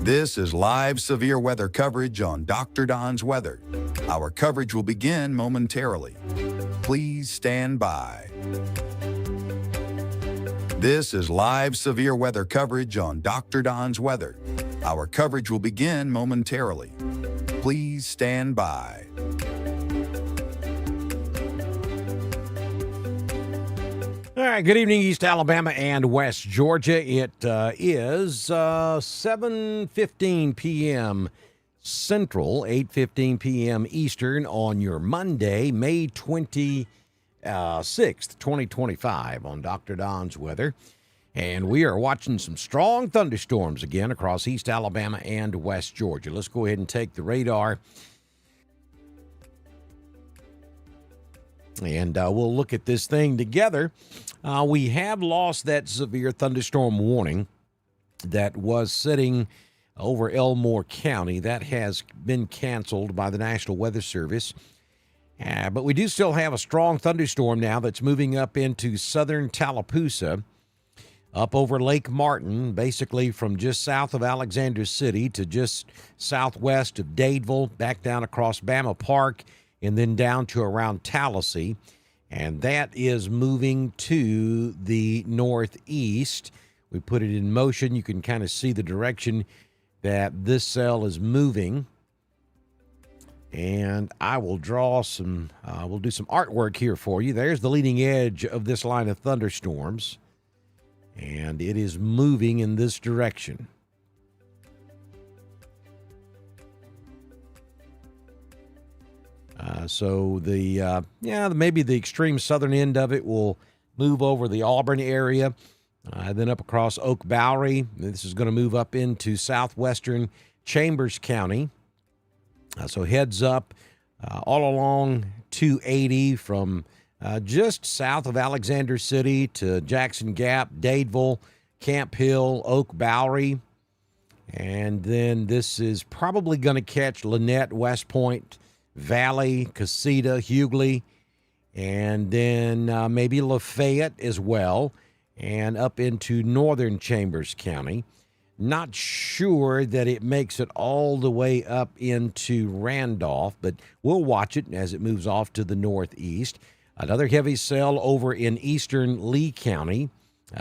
This is live severe weather coverage on Dr. Don's Weather. Our coverage will begin momentarily. Please stand by. This is live severe weather coverage on Dr. Don's Weather. Our coverage will begin momentarily. Please stand by. All right, good evening, East Alabama and West Georgia. It is 7:15 p.m. Central, 8:15 p.m. Eastern on your Monday, May 26th, 2025 on Dr. Don's Weather. And we are watching some strong thunderstorms again across East Alabama and West Georgia. Let's go ahead and take the radar. And we'll look at this thing together. We have lost that severe thunderstorm warning that was sitting over Elmore County. That has been canceled by the National Weather Service. But we do still have a strong thunderstorm now that's moving up into southern Tallapoosa, up over Lake Martin, basically from just south of Alexander City to just southwest of Dadeville, back down across Bama Park, and then down to around Tallahassee. And that is moving to the northeast. We put it in motion. You can kind of see the direction that this cell is moving. And I will draw some, we'll do some artwork here for you. There's the leading edge of this line of thunderstorms. And it is moving in this direction. So maybe the extreme southern end of it will move over the Auburn area, then up across Oak Bowery. This is going to move up into southwestern Chambers County. So heads up all along 280 from just south of Alexander City to Jackson Gap, Dadeville, Camp Hill, Oak Bowery. And then this is probably going to catch Lynette, West Point, Valley, Casita, Hughley, and then maybe Lafayette as well, and up into northern Chambers County. Not sure that it makes it all the way up into Randolph, but we'll watch it as it moves off to the northeast. Another heavy cell over in eastern Lee County.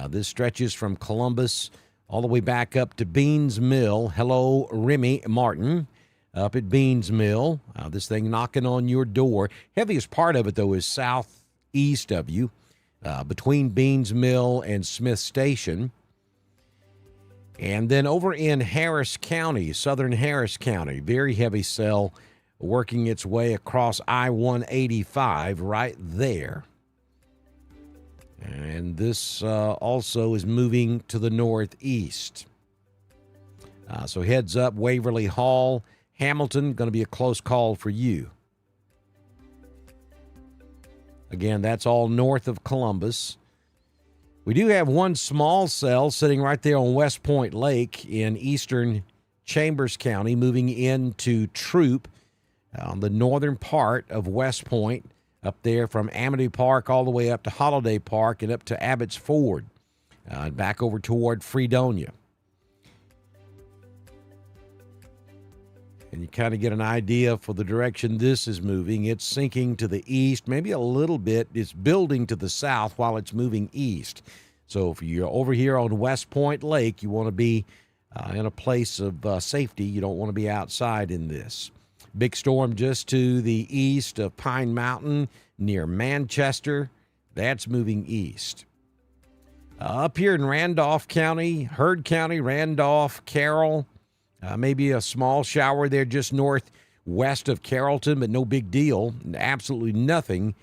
This stretches from Columbus all the way back up to Beans Mill. Hello, Remy Martin. Up at Beans Mill, this thing knocking on your door. Heaviest part of it, though, is southeast of you, between Beans Mill and Smith Station. And then over in Harris County, southern Harris County, very heavy cell working its way across I-185 right there. And this also is moving to the northeast. So heads up, Waverly Hall, Hamilton, going to be a close call for you. Again, that's all north of Columbus. We do have one small cell sitting right there on West Point Lake in eastern Chambers County, moving into Troop on the northern part of West Point, up there from Amity Park all the way up to Holiday Park and up to Abbott's Ford, back over toward Fredonia. And you kind of get an idea for the direction this is moving. It's sinking to the east, maybe a little bit. It's building to the south while it's moving east. So if you're over here on West Point Lake, you want to be in a place of safety. You don't want to be outside in this. Big storm just to the east of Pine Mountain near Manchester. That's moving east. Up here in Randolph County, Heard County, Randolph, Carroll, maybe a small shower there just northwest of Carrollton, but no big deal. Absolutely nothing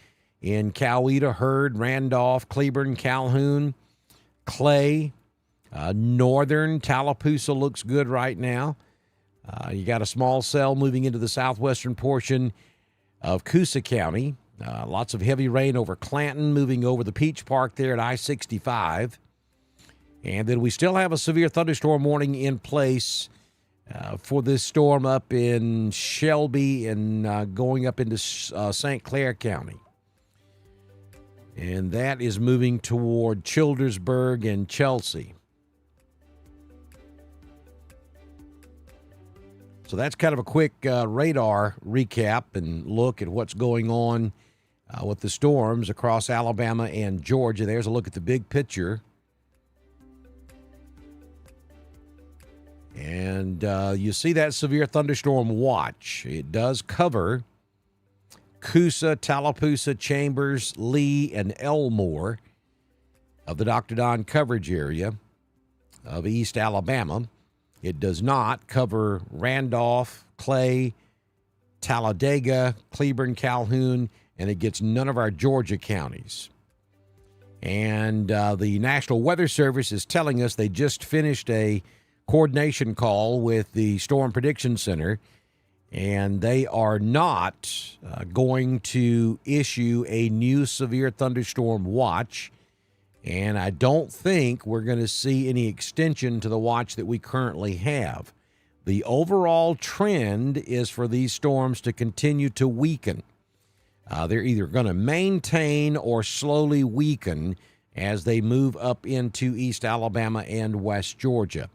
in Coweta, Heard, Randolph, Cleburne, Calhoun, Clay. Northern Tallapoosa looks good right now. You got a small cell moving into the southwestern portion of Coosa County. Lots of heavy rain over Clanton, moving over the Peach Park there at I-65. And then we still have a severe thunderstorm warning in place for this storm up in Shelby and going up into St. Clair County. And that is moving toward Childersburg and Chelsea. So that's kind of a quick radar recap and look at what's going on with the storms across Alabama and Georgia. There's a look at the big picture. And you see that severe thunderstorm watch. It does cover Coosa, Tallapoosa, Chambers, Lee, and Elmore of the Dr. Don coverage area of East Alabama. It does not cover Randolph, Clay, Talladega, Cleburne, Calhoun, and it gets none of our Georgia counties. And the National Weather Service is telling us they just finished a coordination call with the Storm Prediction Center, and they are not going to issue a new severe thunderstorm watch. And I don't think we're going to see any extension to the watch that we currently have. The overall trend is for these storms to continue to weaken. They're either going to maintain or slowly weaken as they move up into East Alabama and West Georgia.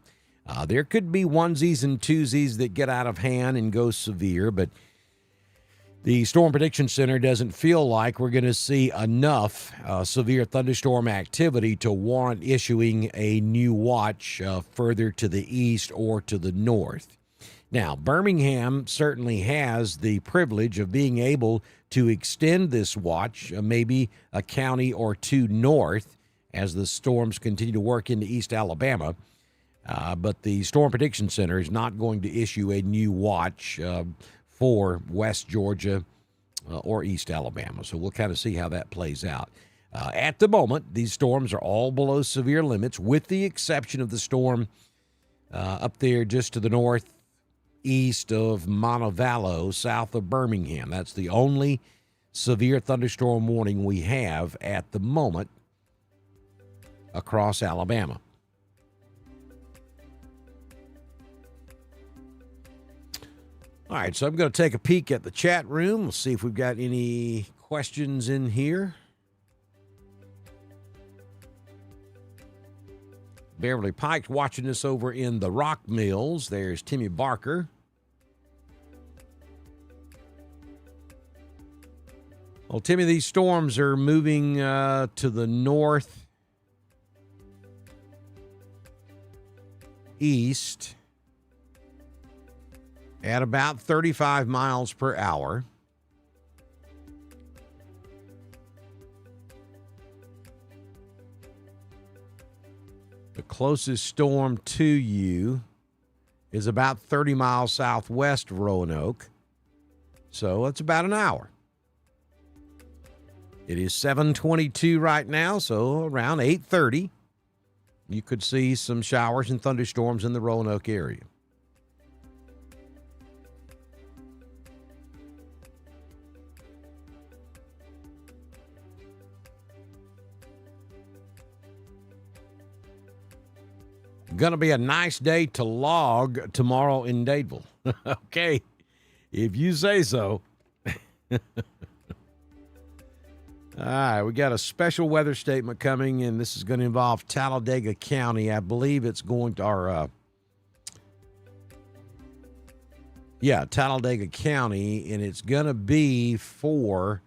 There could be onesies and twosies that get out of hand and go severe, but the Storm Prediction Center doesn't feel like we're going to see enough severe thunderstorm activity to warrant issuing a new watch further to the east or to the north. Now, Birmingham certainly has the privilege of being able to extend this watch, maybe a county or two north, as the storms continue to work into East Alabama. But the Storm Prediction Center is not going to issue a new watch for West Georgia or East Alabama. So we'll kind of see how that plays out. At the moment, these storms are all below severe limits, with the exception of the storm up there just to the northeast of Montevallo, south of Birmingham. That's the only severe thunderstorm warning we have at the moment across Alabama. All right, so I'm going to take a peek at the chat room. We'll see if we've got any questions in here. Beverly Pike's watching us over in the Rock Mills. There's Timmy Barker. Well, Timmy, these storms are moving to the northeast at about 35 miles per hour. The closest storm to you is about 30 miles southwest of Roanoke. So it's about an hour. It is 7:22 right now, so around 8:30, you could see some showers and thunderstorms in the Roanoke area. Going to be a nice day to log tomorrow in Dadeville. Okay, if you say so. All right, we got a special weather statement coming, and this is going to involve Talladega County. I believe it's going to Talladega County, and it's going to be for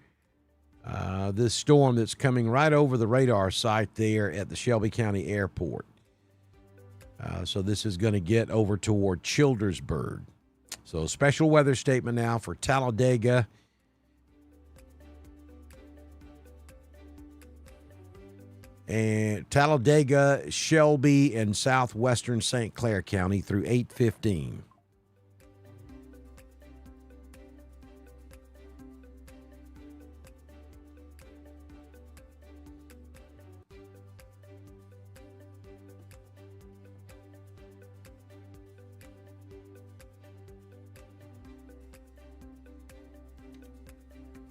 this storm that's coming right over the radar site there at the Shelby County Airport. So this is going to get over toward Childersburg. So special weather statement now for Talladega. And Talladega, Shelby, and southwestern St. Clair County through 8:15.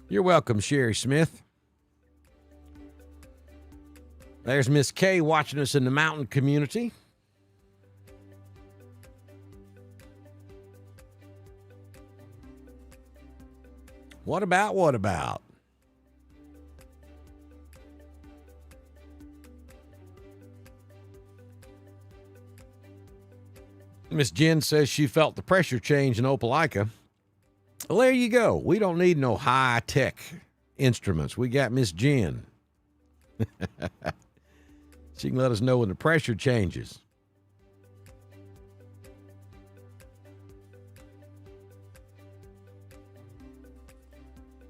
You're welcome, Sherry Smith. There's Miss Kay watching us in the mountain community. What about? Miss Jen says she felt the pressure change in Opelika. Well, there you go. We don't need no high-tech instruments. We got Miss Jen. She can let us know when the pressure changes.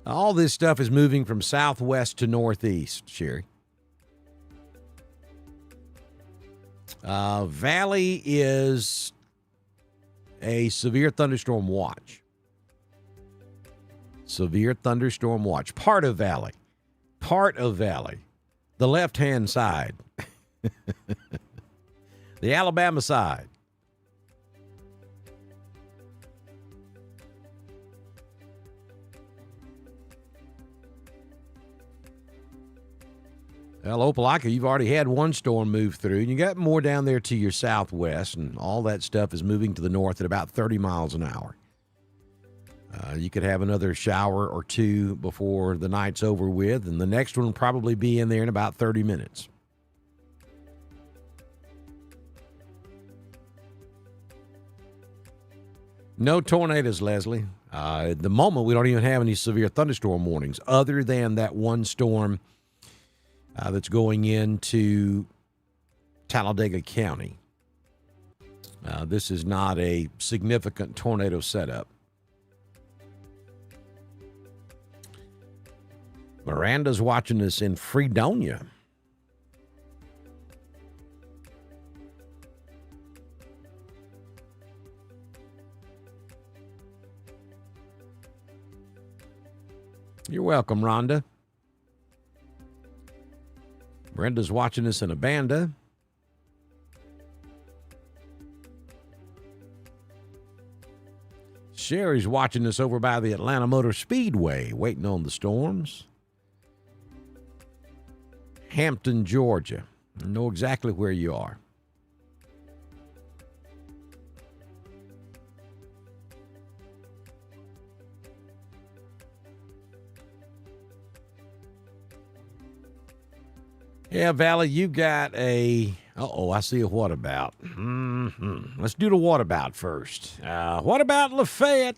All this stuff is moving from southwest to northeast, Sherry. Valley is a severe thunderstorm watch. Severe thunderstorm watch. Part of Valley. The left-hand side. The Alabama side. Well, Opelika, you've already had one storm move through, and you got more down there to your southwest, and all that stuff is moving to the north at about 30 miles an hour. You could have another shower or two before the night's over with, and the next one will probably be in there in about 30 minutes. No tornadoes, Leslie. At the moment, we don't even have any severe thunderstorm warnings other than that one storm that's going into Talladega County. This is not a significant tornado setup. Miranda's watching us in Fredonia. You're welcome, Rhonda. Brenda's watching us in Abanda. Sherry's watching us over by the Atlanta Motor Speedway, waiting on the storms. Hampton, Georgia. I know exactly where you are. Yeah, Valley, you got a... I see a what about. Let's do the what about first. What about Lafayette?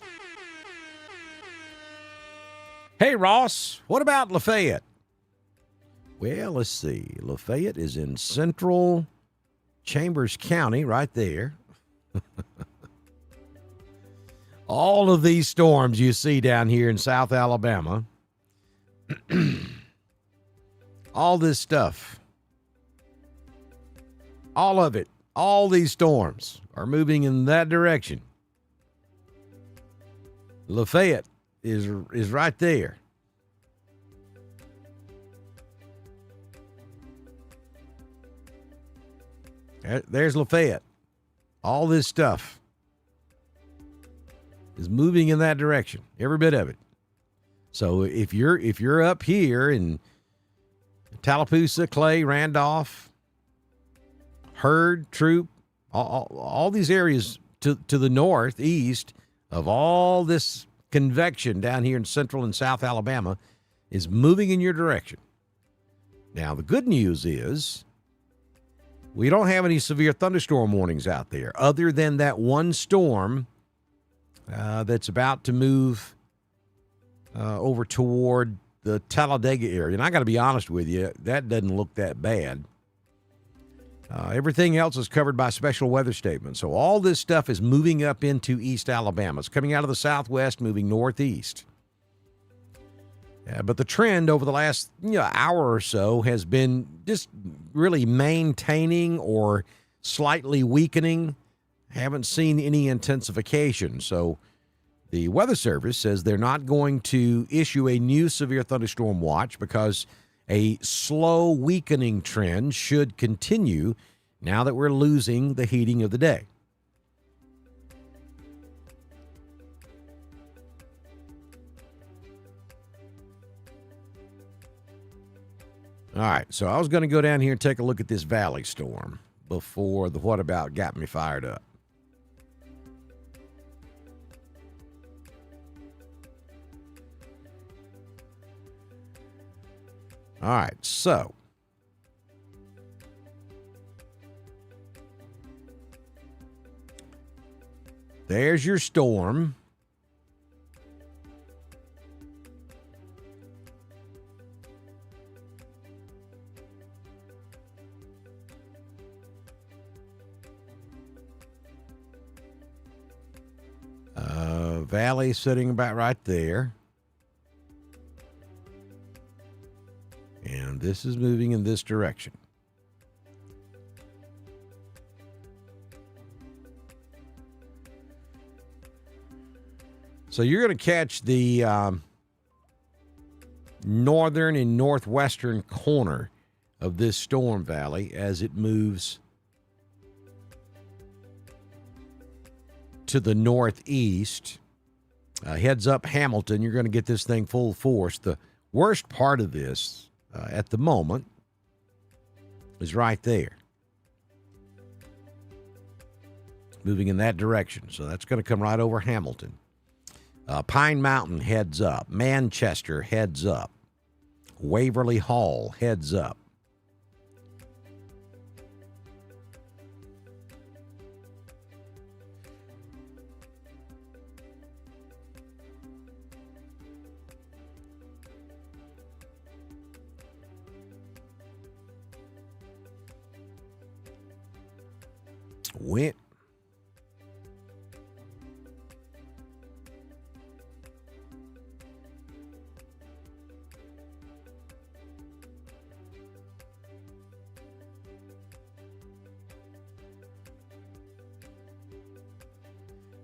Hey, Ross, what about Lafayette? Well, let's see. Lafayette is in central Chambers County right there. All of these storms you see down here in South Alabama, all this stuff, all of it, all these storms are moving in that direction. Lafayette is right there. There's Lafayette. All this stuff is moving in that direction, every bit of it. So if you're up here in Tallapoosa, Clay, Randolph, Hurd, Troop, all these areas to the northeast of all this convection down here in central and south Alabama is moving in your direction. Now, the good news is we don't have any severe thunderstorm warnings out there other than that one storm that's about to move over toward the Talladega area. And I got to be honest with you, that doesn't look that bad. Everything else is covered by special weather statements. So all this stuff is moving up into East Alabama. It's coming out of the southwest, moving northeast. But the trend over the last hour or so has been just really maintaining or slightly weakening. Haven't seen any intensification. So the Weather Service says they're not going to issue a new severe thunderstorm watch because a slow weakening trend should continue now that we're losing the heating of the day. All right, so I was going to go down here and take a look at this valley storm before the what about got me fired up. All right, so There's your storm. Valley sitting about right there. And this is moving in this direction. So you're going to catch the northern and northwestern corner of this storm valley as it moves to the northeast. Heads up Hamilton, you're going to get this thing full force. The worst part of this at the moment is right there. Moving in that direction. So that's going to come right over Hamilton. Pine Mountain heads up. Manchester heads up. Waverly Hall heads up.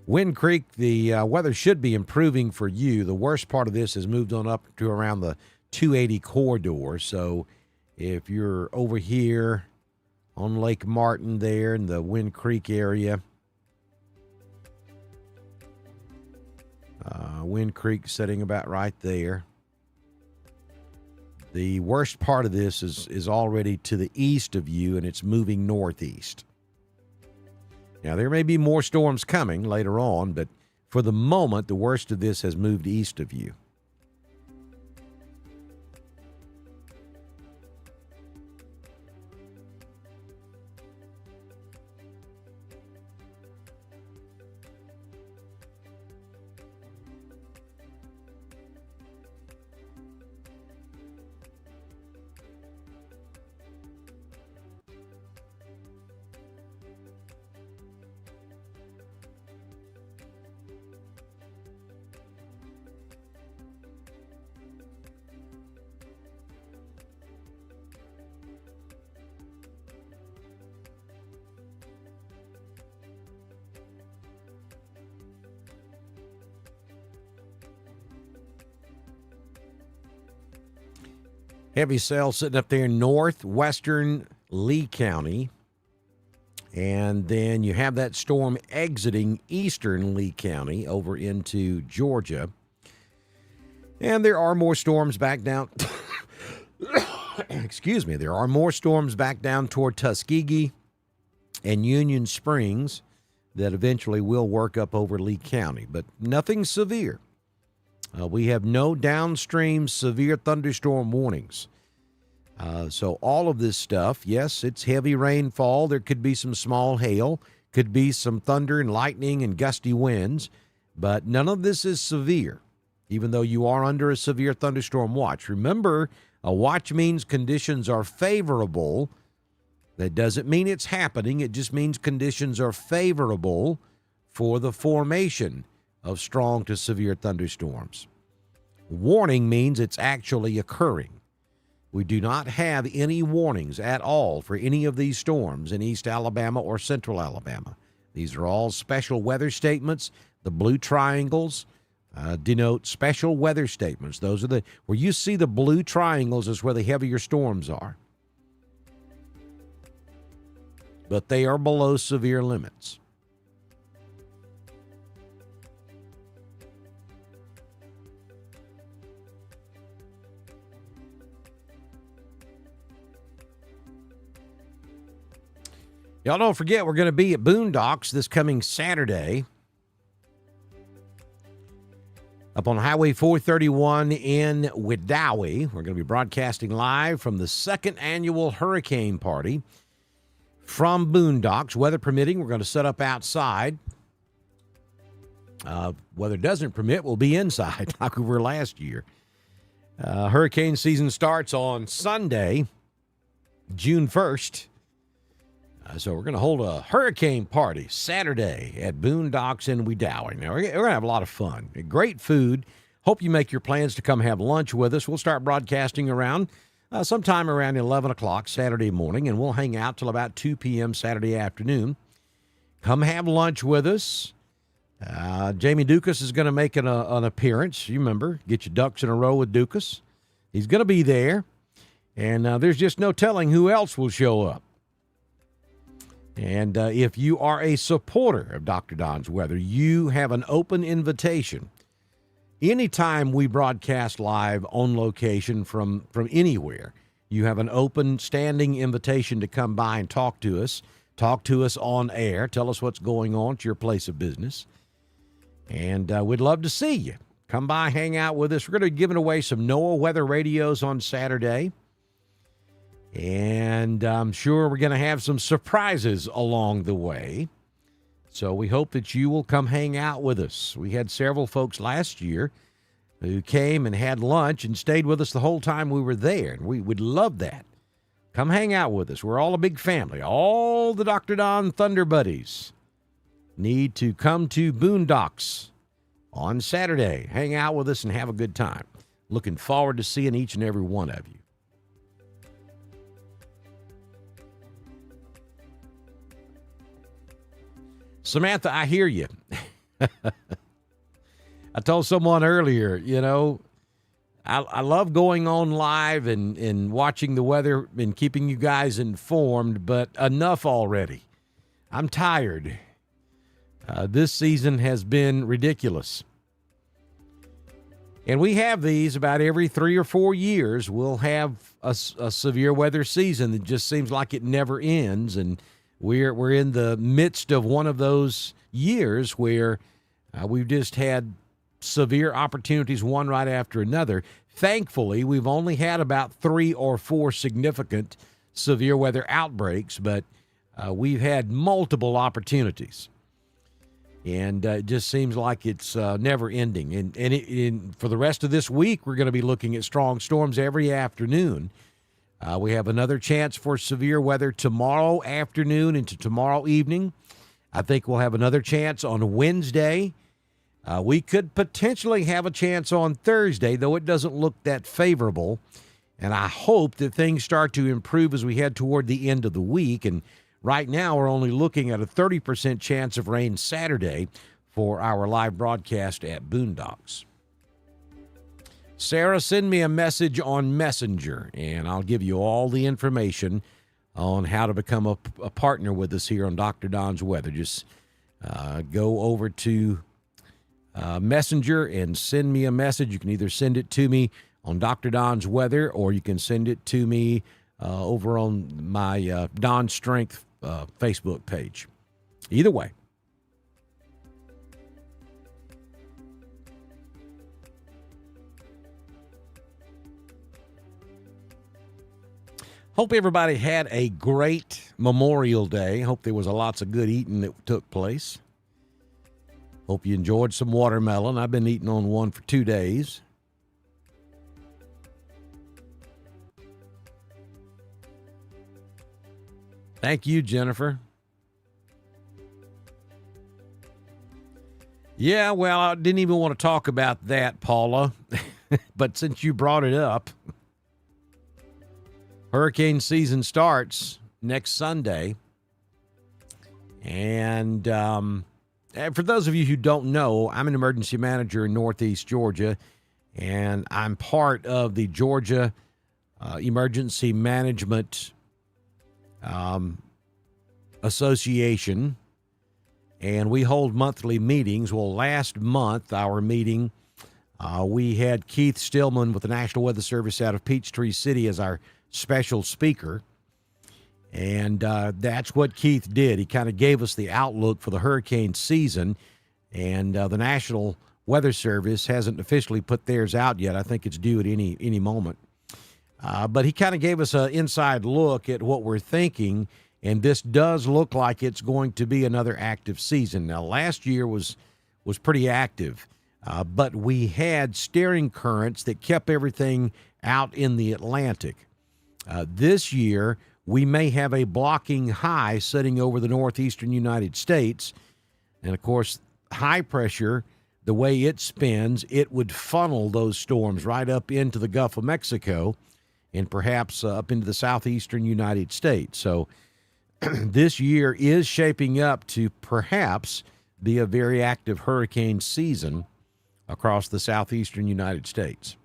Wind Creek, the weather should be improving for you. The worst part of this has moved on up to around the 280 corridor. So if you're over here on Lake Martin there in the Wind Creek area, Wind Creek sitting about right there. The worst part of this is already to the east of you, and it's moving northeast. Now, there may be more storms coming later on, but for the moment, the worst of this has moved east of you. Heavy cell sitting up there in northwestern Lee County. And then you have that storm exiting eastern Lee County over into Georgia. And there are more storms back down. Excuse me. There are more storms back down toward Tuskegee and Union Springs that eventually will work up over Lee County, but nothing severe. We have no downstream severe thunderstorm warnings. So all of this stuff, yes, it's heavy rainfall. There could be some small hail, could be some thunder and lightning and gusty winds, but none of this is severe, even though you are under a severe thunderstorm watch. Remember, a watch means conditions are favorable. That doesn't mean it's happening. It just means conditions are favorable for the formation of strong to severe thunderstorms. Warning means it's actually occurring. We do not have any warnings at all for any of these storms in East Alabama or Central Alabama. These are all special weather statements. The blue triangles denote special weather statements. Those are where you see the blue triangles is where the heavier storms are. But they are below severe limits. Y'all don't forget, we're going to be at Boondocks this coming Saturday up on Highway 431 in Wedowee. We're going to be broadcasting live from the second annual hurricane party from Boondocks. Weather permitting, we're going to set up outside. Weather doesn't permit, we'll be inside like we were last year. Hurricane season starts on Sunday, June 1st. So we're going to hold a hurricane party Saturday at Boondocks in Wedowee. Now, we're going to have a lot of fun. Great food. Hope you make your plans to come have lunch with us. We'll start broadcasting around sometime around 11 o'clock Saturday morning, and we'll hang out till about 2 p.m. Saturday afternoon. Come have lunch with us. Jamie Dukas is going to make an appearance. You remember, get your ducks in a row with Dukas. He's going to be there, and there's just no telling who else will show up. And if you are a supporter of Dr. Don's Weather, you have an open invitation. Anytime we broadcast live on location from anywhere, you have an open standing invitation to come by and talk to us. Talk to us on air. Tell us what's going on at your place of business. And we'd love to see you. Come by, hang out with us. We're going to be giving away some NOAA weather radios on Saturday. And I'm sure we're going to have some surprises along the way. So we hope that you will come hang out with us. We had several folks last year who came and had lunch and stayed with us the whole time we were there. And we would love that. Come hang out with us. We're all a big family. All the Dr. Don Thunder Buddies need to come to Boondocks on Saturday. Hang out with us and have a good time. Looking forward to seeing each and every one of you. Samantha, I hear you. I told someone earlier, I love going on live and watching the weather and keeping you guys informed, but enough already. I'm tired. This season has been ridiculous. And we have these about every 3 or 4 years. We'll have a severe weather season that just seems like it never ends, and we're in the midst of one of those years where we've just had severe opportunities, one right after another. Thankfully, we've only had about 3 or 4 significant severe weather outbreaks, but we've had multiple opportunities. And it just seems like it's never ending. And for the rest of this week, we're going to be looking at strong storms every afternoon. We have another chance for severe weather tomorrow afternoon into tomorrow evening. I think we'll have another chance on Wednesday. We could potentially have a chance on Thursday, though it doesn't look that favorable. And I hope that things start to improve as we head toward the end of the week. And right now, we're only looking at a 30% chance of rain Saturday for our live broadcast at Boondocks. Sarah, send me a message on Messenger, and I'll give you all the information on how to become a partner with us here on Dr. Don's Weather. Just go over to Messenger and send me a message. You can either send it to me on Dr. Don's Weather, or you can send it to me over on my Don Strength Facebook page. Either way. Hope everybody had a great Memorial Day. Hope there was lots of good eating that took place. Hope you enjoyed some watermelon. I've been eating on one for 2 days. Thank you, Jennifer. Yeah, well, I didn't even want to talk about that, Paula. But since you brought it up, hurricane season starts next Sunday. And for those of you who don't know, I'm an emergency manager in Northeast Georgia, and I'm part of the Georgia Emergency Management Association, and we hold monthly meetings. Well, last month, our meeting, we had Keith Stillman with the National Weather Service out of Peachtree City as our special speaker, and that's what Keith did. He kind of gave us the outlook for the hurricane season, and the National Weather Service hasn't officially put theirs out yet. I think it's due at any moment. But he kind of gave us an inside look at what we're thinking, and this does look like it's going to be another active season. Now, last year was was pretty active. But we had steering currents that kept everything out in the Atlantic. This year, we may have a blocking high sitting over the northeastern United States. And, of course, high pressure, the way it spins, it would funnel those storms right up into the Gulf of Mexico and perhaps up into the southeastern United States. So this year is shaping up to perhaps be a very active hurricane season across the southeastern United States.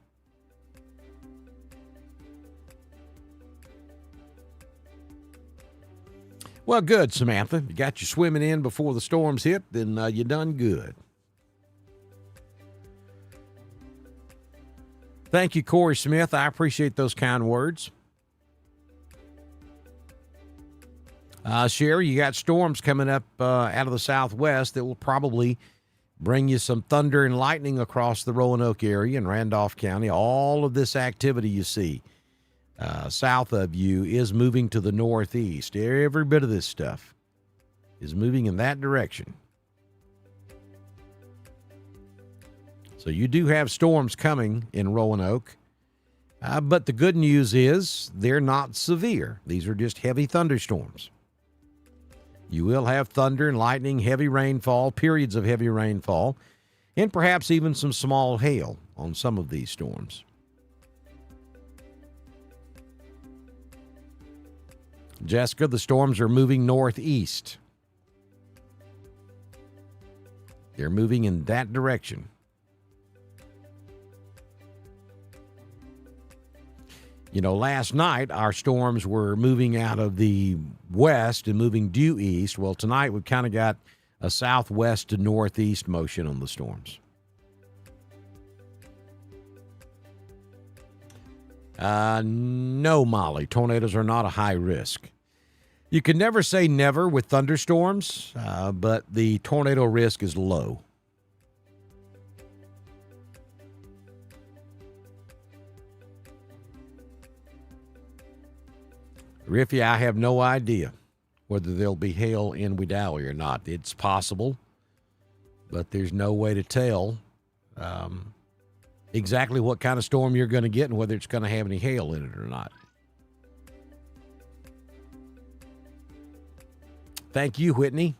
Well, good, Samantha. You got you swimming in before the storms hit, then you done good. Thank you, Corey Smith. I appreciate those kind words. Sherry, you got storms coming up out of the southwest that will probably bring you some thunder and lightning across the Roanoke area and Randolph County. All of this activity you see south of you is moving to the northeast. Every bit of this stuff is moving in that direction. So you do have storms coming in Roanoke, but the good news is they're not severe. These are just heavy thunderstorms. You will have thunder and lightning, heavy rainfall, periods of heavy rainfall, and perhaps even some small hail on some of these storms. Jessica, the storms are moving northeast. They're moving in that direction. You know, last night our storms were moving out of the west and moving due east. Well, tonight we've kind of got a southwest to northeast motion on the storms. No, Molly, tornadoes are not a high risk. You can never say never with thunderstorms, but the tornado risk is low. Riffy, I have no idea whether there'll be hail in Wedowee or not. It's possible, but there's no way to tell exactly what kind of storm you're going to get and whether it's going to have any hail in it or not. Thank you, Whitney.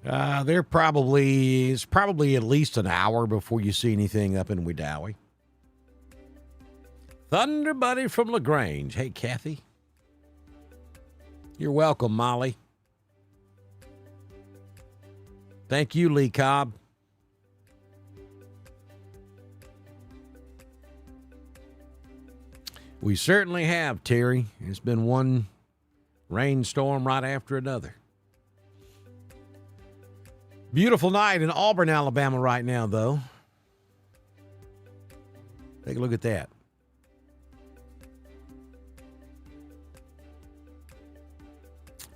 It's probably at least an hour before you see anything up in Wedowee. Thunder Buddy from LaGrange. Hey, Kathy. You're welcome, Molly. Thank you, Lee Cobb. We certainly have, Terry. It's been one rainstorm right after another. Beautiful night in Auburn, Alabama right now, though. Take a look at that.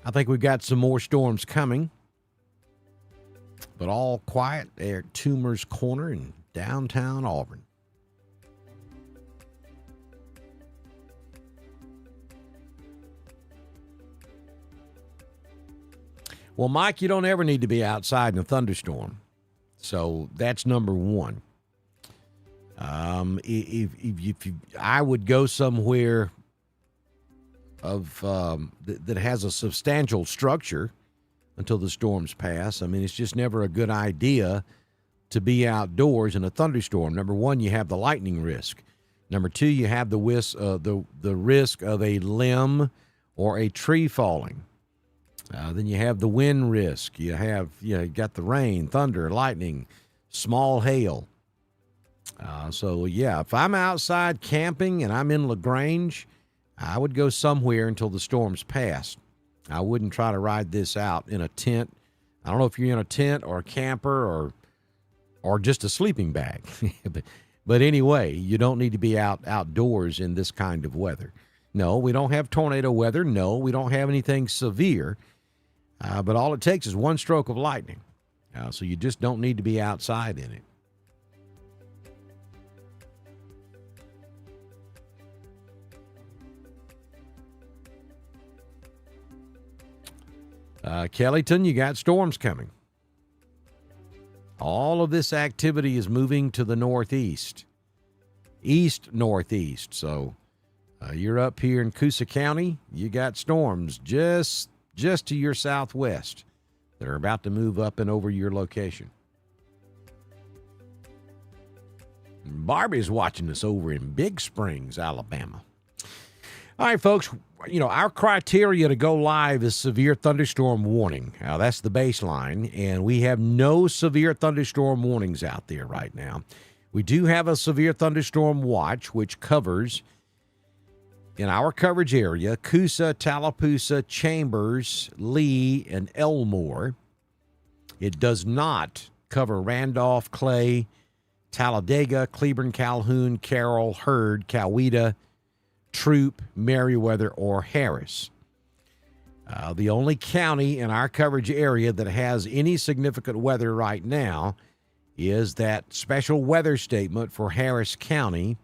I think we've got some more storms coming, but all quiet there at Toomer's Corner in downtown Auburn. Well, Mike, you don't ever need to be outside in a thunderstorm. So that's number one. If I would go somewhere that has a substantial structure until the storms pass. I mean, it's just never a good idea to be outdoors in a thunderstorm. Number one, you have the lightning risk. Number two, you have the risk of a limb or a tree falling. Then you have the wind risk. You got the rain, thunder, lightning, small hail. So if I'm outside camping and I'm in LaGrange, I would go somewhere until the storms pass. I wouldn't try to ride this out in a tent. I don't know if you're in a tent or a camper or just a sleeping bag. But anyway, you don't need to be outdoors in this kind of weather. No, we don't have tornado weather. No, we don't have anything severe. But all it takes is one stroke of lightning. So you just don't need to be outside in it. Kellyton, you got storms coming. All of this activity is moving to the northeast, east-northeast. So you're up here in Coosa County. You got storms just to your southwest that are about to move up and over your location. Barbie's watching us over in Big Springs, Alabama. All right, folks, our criteria to go live is severe thunderstorm warning. Now, that's the baseline, and we have no severe thunderstorm warnings out there right now. We do have a severe thunderstorm watch, which covers, in our coverage area, Coosa, Tallapoosa, Chambers, Lee, and Elmore. It does not cover Randolph, Clay, Talladega, Cleburne, Calhoun, Carroll, Hurd, Coweta, Troop, Meriwether, or Harris. The only county in our coverage area that has any significant weather right now is that special weather statement for Harris County,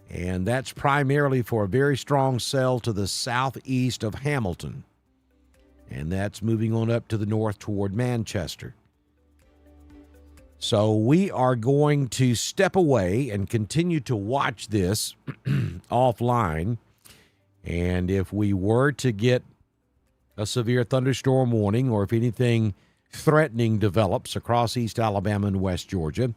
and that's primarily for a very strong cell to the southeast of Hamilton, and that's moving on up to the north toward Manchester. So we are going to step away and continue to watch this offline. And if we were to get a severe thunderstorm warning, or if anything threatening develops across East Alabama and West Georgia,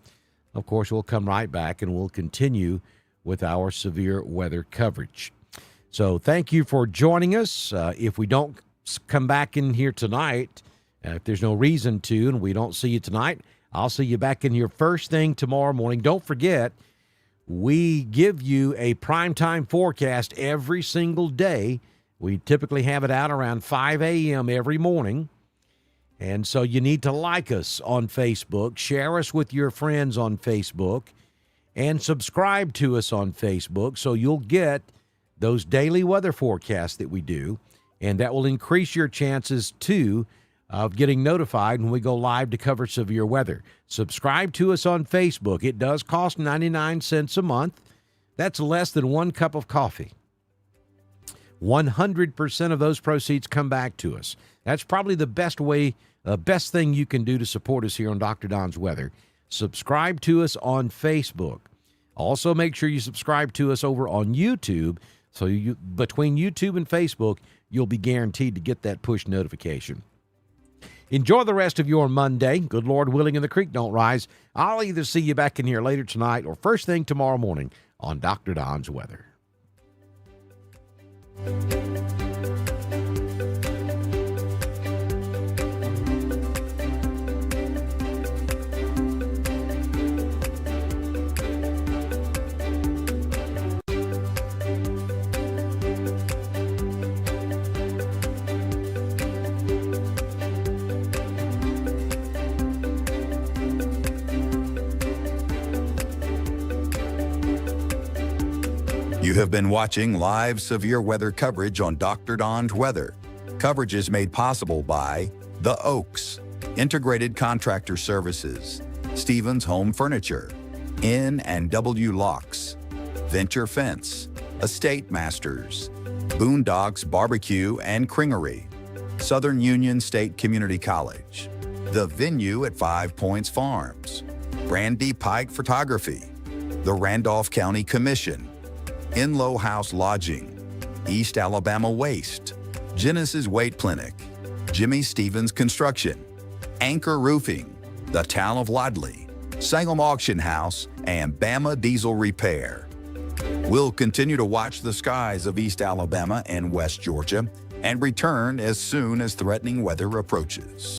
of course, we'll come right back and we'll continue with our severe weather coverage. So thank you for joining us. If we don't come back in here tonight, if there's no reason to, and we don't see you tonight, I'll see you back in here first thing tomorrow morning. Don't forget, we give you a primetime forecast every single day. We typically have it out around 5 a.m. every morning. And so you need to like us on Facebook, share us with your friends on Facebook, and subscribe to us on Facebook so you'll get those daily weather forecasts that we do, and that will increase your chances, too, of getting notified when we go live to cover severe weather. Subscribe to us on Facebook. It does cost 99 cents a month. That's less than 1 cup of coffee. 100% of those proceeds come back to us. That's probably the best thing you can do to support us here on Dr. Don's Weather. Subscribe to us on Facebook. Also, make sure you subscribe to us over on YouTube. So between YouTube and Facebook, you'll be guaranteed to get that push notification. Enjoy the rest of your Monday. Good Lord willing and the creek don't rise. I'll either see you back in here later tonight or first thing tomorrow morning on Dr. Don's Weather. You have been watching live severe weather coverage on Dr. Don's Weather. Coverage is made possible by The Oaks, Integrated Contractor Services, Stevens Home Furniture, N&W Locks, Venture Fence, Estate Masters, Boondocks Barbecue and Cringery, Southern Union State Community College, The Venue at 5 Points Farms, Brandy Pike Photography, the Randolph County Commission, Inlow House Lodging, East Alabama Waste, Genesis Weight Clinic, Jimmy Stevens Construction, Anchor Roofing, the Town of Lodley, Salem Auction House, and Bama Diesel Repair. We'll continue to watch the skies of East Alabama and West Georgia and return as soon as threatening weather approaches.